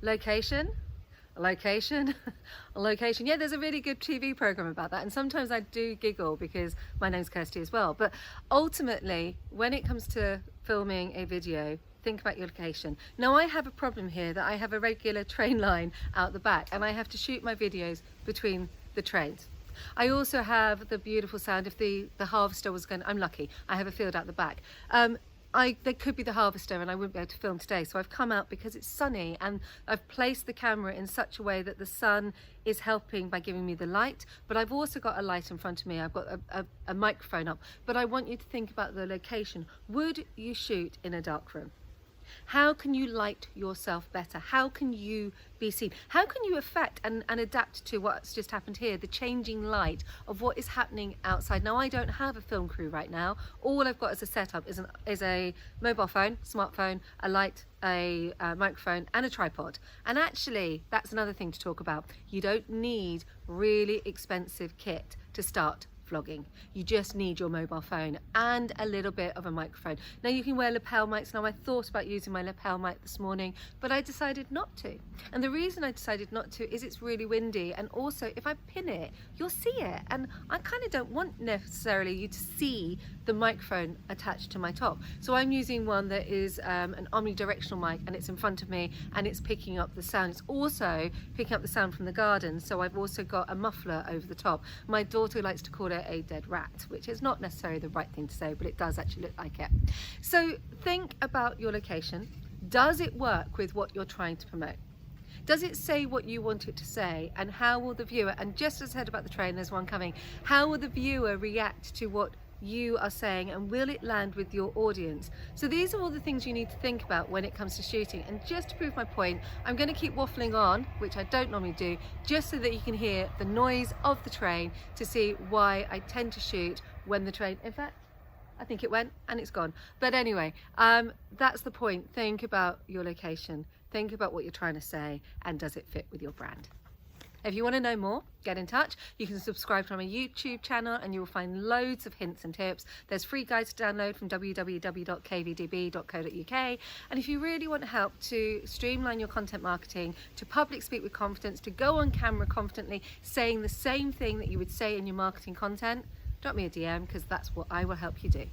Location, location, location. Yeah, there's a really good TV program about that, and sometimes I do giggle because my name's Kirsty as well. But ultimately, when it comes to filming a video, think about your location. Now I have a problem here that I have a regular train line out the back and I have to shoot my videos between the trains. I also have the beautiful sound if the harvester was going, I'm lucky, I have a field out the back. There could be the harvester and I wouldn't be able to film today, so I've come out because it's sunny and I've placed the camera in such a way that the sun is helping by giving me the light, but I've also got a light in front of me. I've got a microphone up, but I want you to think about the location. Would you shoot in a dark room? How can you light yourself better? How can you be seen? How can you affect and adapt to what's just happened here, the changing light of what is happening outside? Now, I don't have a film crew right now. All I've got as a setup is a mobile phone, smartphone, a light, a microphone and a tripod. And actually, that's another thing to talk about. You don't need really expensive kit to start vlogging. You just need your mobile phone and a little bit of a microphone. Now you can wear lapel mics. Now I thought about using my lapel mic this morning, but I decided not to. And the reason I decided not to is it's really windy, and also if I pin it, you'll see it. And I kind of don't want necessarily you to see the microphone attached to my top. So I'm using one that is an omnidirectional mic, and it's in front of me and it's picking up the sound. It's also picking up the sound from the garden. So I've also got a muffler over the top. My daughter likes to call it a dead rat, which is not necessarily the right thing to say, but it does actually look like it. So think about your location. Does it work with what you're trying to promote? Does it say what you want it to say? And how will the viewer, and just as I said about the train, there's one coming, how will the viewer react to what you are saying, and will it land with your audience? So these are all the things you need to think about when it comes to shooting. And just to prove my point, I'm going to keep waffling on, which I don't normally do, just so that you can hear the noise of the train to see why I tend to shoot when the train, in fact, I think it went and it's gone. But anyway, that's the point. Think about your location, think about what you're trying to say, and does it fit with your brand? If you want to know more, get in touch. You can subscribe to my YouTube channel and you will find loads of hints and tips. There's free guides to download from www.kvdb.co.uk. And if you really want help to streamline your content marketing, to public speak with confidence, to go on camera confidently saying the same thing that you would say in your marketing content, drop me a DM, because that's what I will help you do.